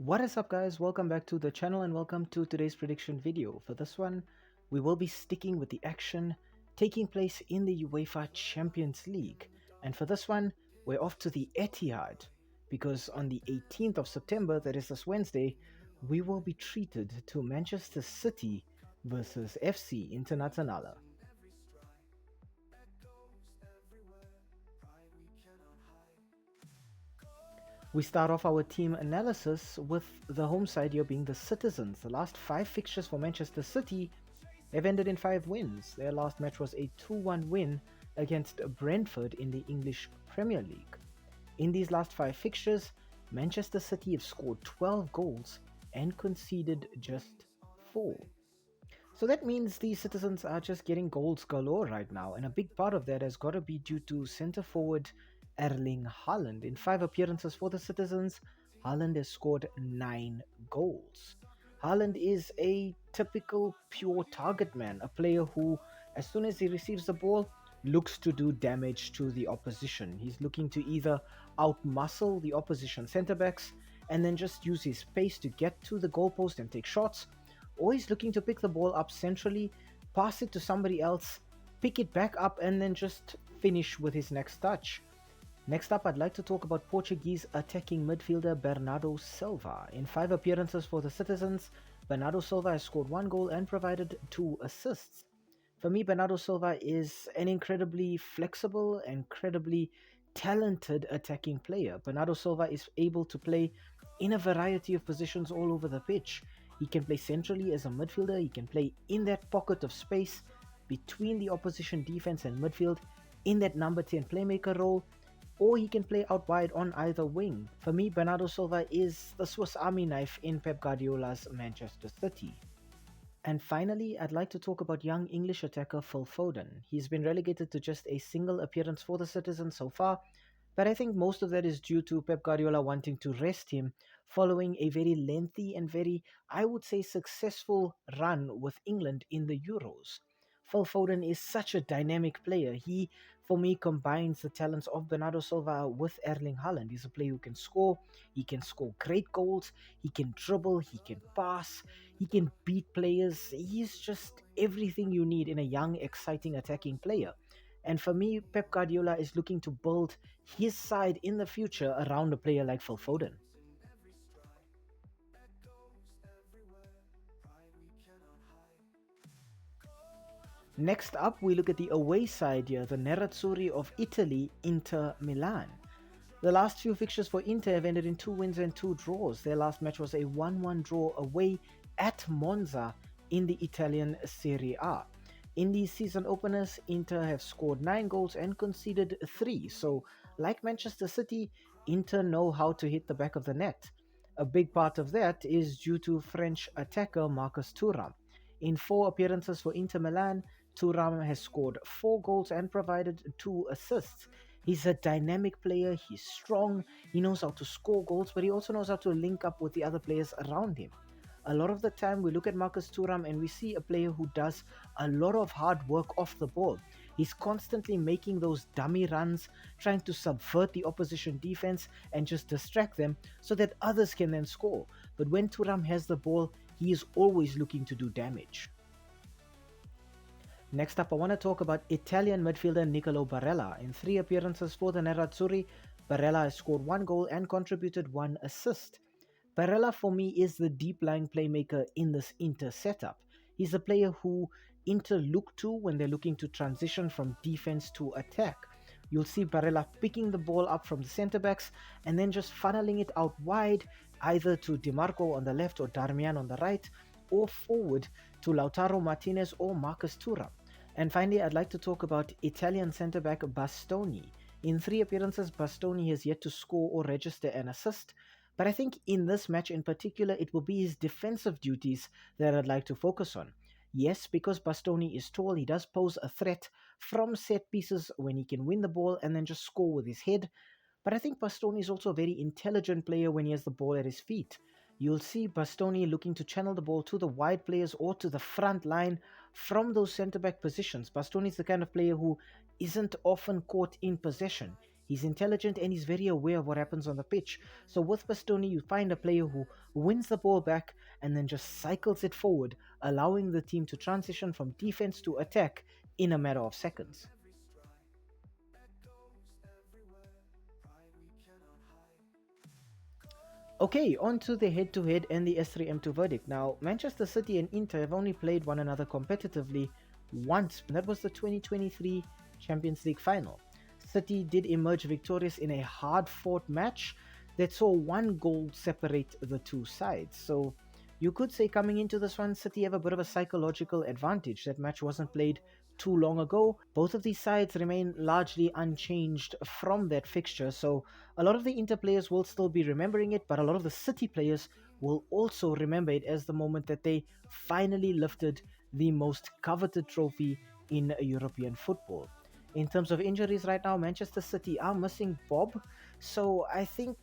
What is up, guys? Welcome back to the channel and welcome to today's prediction video. For this one, we will be sticking with the action taking place in the UEFA Champions League. And for this one, we're off to the Etihad because on the 18th of September, that is this Wednesday, we will be treated to Manchester City versus FC Internazionale. We start off our team analysis with the home side here being the Citizens. The last 5 fixtures for Manchester City have ended in 5 wins. Their last match was a 2-1 win against Brentford in the English Premier League. In these last 5 fixtures, Manchester City have scored 12 goals and conceded just 4. So that means the Citizens are just getting goals galore right now, and a big part of that has got to be due to centre forward Erling Haaland. In 5 appearances for the Citizens, Haaland has scored 9 goals. Haaland is a typical pure target man, a player who, as soon as he receives the ball, looks to do damage to the opposition. He's looking to either outmuscle the opposition centre-backs and then just use his pace to get to the goalpost and take shots, or he's looking to pick the ball up centrally, pass it to somebody else, pick it back up and then just finish with his next touch. Next up, I'd like to talk about Portuguese attacking midfielder Bernardo Silva. In 5 appearances for the Citizens, Bernardo Silva has scored 1 goal and provided 2 assists. For me, Bernardo Silva is an incredibly flexible, incredibly talented attacking player. Bernardo Silva is able to play in a variety of positions all over the pitch. He can play centrally as a midfielder, he can play in that pocket of space between the opposition defense and midfield in that number 10 playmaker role, or he can play out wide on either wing. For me, Bernardo Silva is the Swiss Army knife in Pep Guardiola's Manchester City. And finally, I'd like to talk about young English attacker Phil Foden. He's been relegated to just a single appearance for the Citizens so far, but I think most of that is due to Pep Guardiola wanting to rest him following a very lengthy and very, I would say, successful run with England in the Euros. Phil Foden is such a dynamic player. He, for me, combines the talents of Bernardo Silva with Erling Haaland. He's a player who can score. He can score great goals. He can dribble. He can pass. He can beat players. He's just everything you need in a young, exciting attacking player. And for me, Pep Guardiola is looking to build his side in the future around a player like Phil Foden. Next up, we look at the away side here, the Nerazzurri of Italy, Inter Milan. The last few fixtures for Inter have ended in 2 wins and 2 draws. Their last match was a 1-1 draw away at Monza in the Italian Serie A. In these season openers, Inter have scored 9 goals and conceded 3. So, like Manchester City, Inter know how to hit the back of the net. A big part of that is due to French attacker Marcus Thuram. In 4 appearances for Inter Milan, Thuram has scored 4 goals and provided 2 assists. He's a dynamic player, he's strong, he knows how to score goals, but he also knows how to link up with the other players around him. A lot of the time we look at Marcus Thuram and we see a player who does a lot of hard work off the ball. He's constantly making those dummy runs, trying to subvert the opposition defense and just distract them so that others can then score. But when Thuram has the ball, he is always looking to do damage. Next up, I want to talk about Italian midfielder Nicolo Barella. In 3 appearances for the Nerazzurri, Barella has scored 1 goal and contributed 1 assist. Barella, for me, is the deep-lying playmaker in this Inter setup. He's a player who Inter look to when they're looking to transition from defense to attack. You'll see Barella picking the ball up from the centre-backs and then just funneling it out wide, either to Di Marco on the left or Darmian on the right, or forward to Lautaro Martinez or Marcus Thuram. And finally, I'd like to talk about Italian centre-back Bastoni. In 3 appearances, Bastoni has yet to score or register an assist, but I think in this match in particular, it will be his defensive duties that I'd like to focus on. Yes, because Bastoni is tall, he does pose a threat from set pieces when he can win the ball and then just score with his head, but I think Bastoni is also a very intelligent player when he has the ball at his feet. You'll see Bastoni looking to channel the ball to the wide players or to the front line from those centre-back positions. Bastoni is the kind of player who isn't often caught in possession. He's intelligent and he's very aware of what happens on the pitch. So with Bastoni, you find a player who wins the ball back and then just cycles it forward, allowing the team to transition from defense to attack in a matter of seconds. Okay, on to the head-to-head and the S3M2 verdict. Now, Manchester City and Inter have only played one another competitively once, and that was the 2023 Champions League final. City did emerge victorious in a hard-fought match that saw one goal separate the two sides. So you could say coming into this one, City have a bit of a psychological advantage. That match wasn't played too long ago. Both of these sides remain largely unchanged from that fixture, so a lot of the Inter players will still be remembering it, but a lot of the City players will also remember it as the moment that they finally lifted the most coveted trophy in European football. In terms of injuries right now, Manchester City are missing Bob, so I think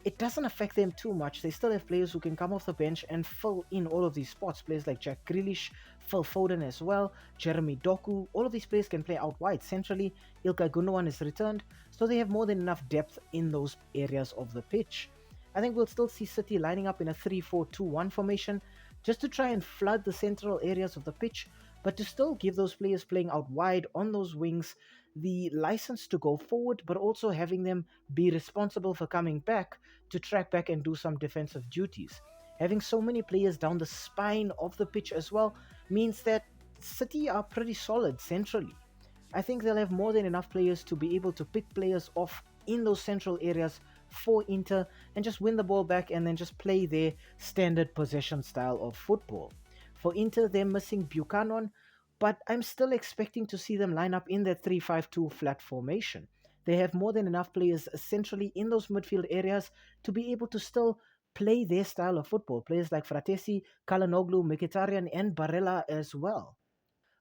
it doesn't affect them too much. They still have players who can come off the bench and fill in all of these spots. Players like Jack Grealish, Phil Foden as well, Jeremy Doku. All of these players can play out wide. Centrally, Ilkay Gundogan has returned, so they have more than enough depth in those areas of the pitch. I think we'll still see City lining up in a 3-4-2-1 formation just to try and flood the central areas of the pitch, but to still give those players playing out wide on those wings the license to go forward, but also having them be responsible for coming back to track back and do some defensive duties. Having so many players down the spine of the pitch as well means that City are pretty solid centrally. I think they'll have more than enough players to be able to pick players off in those central areas for Inter and just win the ball back and then just play their standard possession style of football. For Inter, they're missing Buchanan, but I'm still expecting to see them line up in that 3-5-2 flat formation. They have more than enough players centrally in those midfield areas to be able to still play their style of football. Players like Fratesi, Kalanoglu, Mkhitaryan, and Barella as well.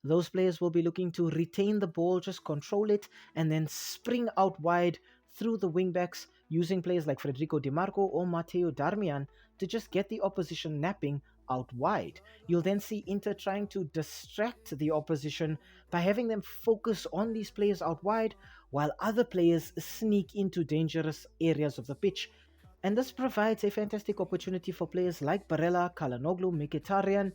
Those players will be looking to retain the ball, just control it, and then spring out wide through the wingbacks using players like Federico Di Marco or Matteo Darmian to just get the opposition napping out wide. You'll then see Inter trying to distract the opposition by having them focus on these players out wide while other players sneak into dangerous areas of the pitch. And this provides a fantastic opportunity for players like Barella, Kalanoglu, Mkhitaryan,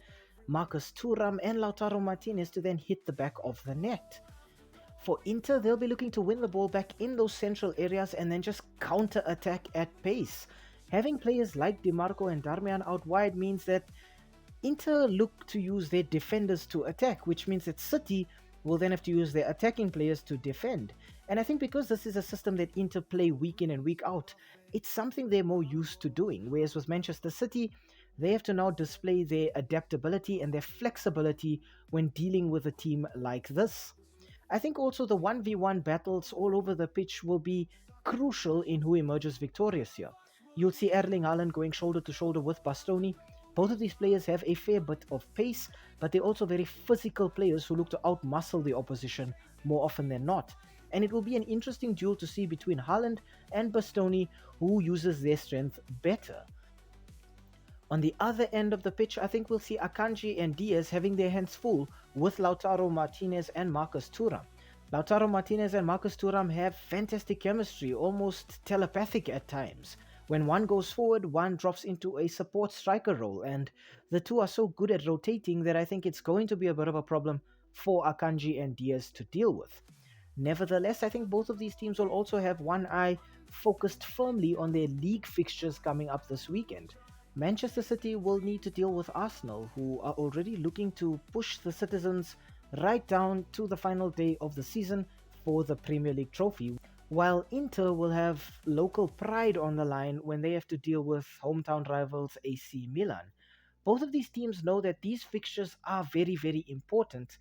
Marcus Thuram, and Lautaro Martinez to then hit the back of the net. For Inter, they'll be looking to win the ball back in those central areas and then just counter-attack at pace. Having players like Di Marco and Darmian out wide means that Inter look to use their defenders to attack, which means that City will then have to use their attacking players to defend. And I think because this is a system that Inter play week in and week out, it's something they're more used to doing. Whereas with Manchester City, they have to now display their adaptability and their flexibility when dealing with a team like this. I think also the 1v1 battles all over the pitch will be crucial in who emerges victorious here. You'll see Erling Haaland going shoulder to shoulder with Bastoni. Both of these players have a fair bit of pace, but they're also very physical players who look to outmuscle the opposition more often than not. And it will be an interesting duel to see between Haaland and Bastoni who uses their strength better. On the other end of the pitch, I think we'll see Akanji and Diaz having their hands full with Lautaro Martinez and Marcus Thuram. Lautaro Martinez and Marcus Thuram have fantastic chemistry, almost telepathic at times. When one goes forward, one drops into a support striker role, and the two are so good at rotating that I think it's going to be a bit of a problem for Akanji and Diaz to deal with. Nevertheless, I think both of these teams will also have one eye focused firmly on their league fixtures coming up this weekend. Manchester City will need to deal with Arsenal, who are already looking to push the Citizens right down to the final day of the season for the Premier League trophy, while Inter will have local pride on the line when they have to deal with hometown rivals AC Milan. Both of these teams know that these fixtures are very, very important,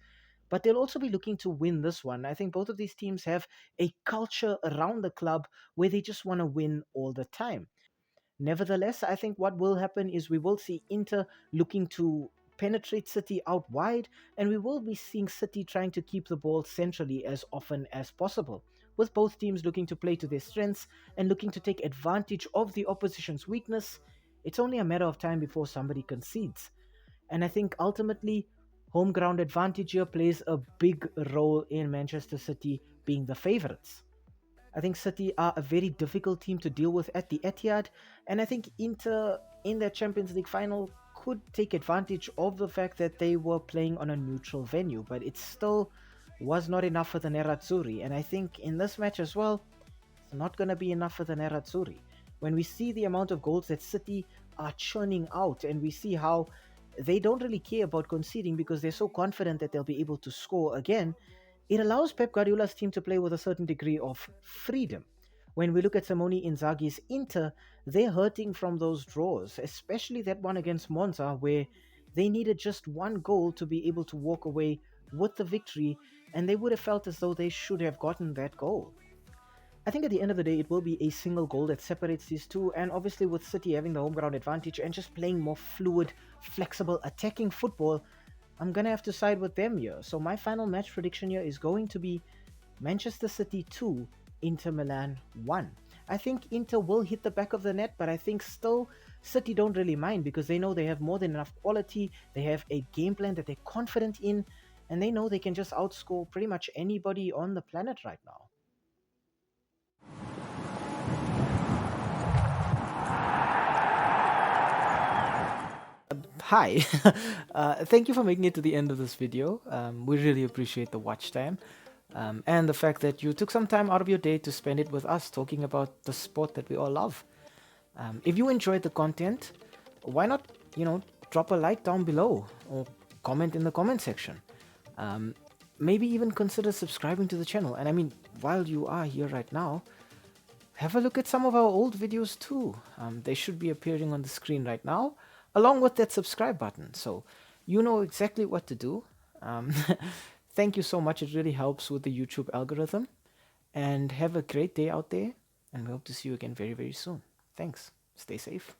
but they'll also be looking to win this one. I think both of these teams have a culture around the club where they just want to win all the time. Nevertheless, I think what will happen is we will see Inter looking to penetrate City out wide, and we will be seeing City trying to keep the ball centrally as often as possible, with both teams looking to play to their strengths and looking to take advantage of the opposition's weakness. It's only a matter of time before somebody concedes. And I think ultimately, home ground advantage here plays a big role in Manchester City being the favourites. I think City are a very difficult team to deal with at the Etihad, and I think Inter in their Champions League final could take advantage of the fact that they were playing on a neutral venue, but it still was not enough for the Nerazzurri. And I think in this match as well, it's not going to be enough for the Nerazzurri. When we see the amount of goals that City are churning out, and we see how they don't really care about conceding because they're so confident that they'll be able to score again, it allows Pep Guardiola's team to play with a certain degree of freedom. When we look at Simone Inzaghi's Inter, they're hurting from those draws, especially that one against Monza, where they needed just one goal to be able to walk away with the victory, and they would have felt as though they should have gotten that goal. I think at the end of the day, it will be a single goal that separates these two, and obviously, with City having the home ground advantage and just playing more fluid, flexible, attacking football, I'm gonna have to side with them here. So my final match prediction here is going to be Manchester City 2, Inter Milan 1. I think Inter will hit the back of the net, but I think still City don't really mind because they know they have more than enough quality. They have a game plan that they're confident in, and they know they can just outscore pretty much anybody on the planet right now. Hi, thank you for making it to the end of this video. We really appreciate the watch time and the fact that you took some time out of your day to spend it with us talking about the sport that we all love. If you enjoyed the content, why not, drop a like down below or comment in the comment section. Maybe even consider subscribing to the channel. And I mean, while you are here right now, have a look at some of our old videos too. They should be appearing on the screen right now, along with that subscribe button. So you know exactly what to do. Thank you so much. It really helps with the YouTube algorithm. And have a great day out there. And we hope to see you again very, very soon. Thanks. Stay safe.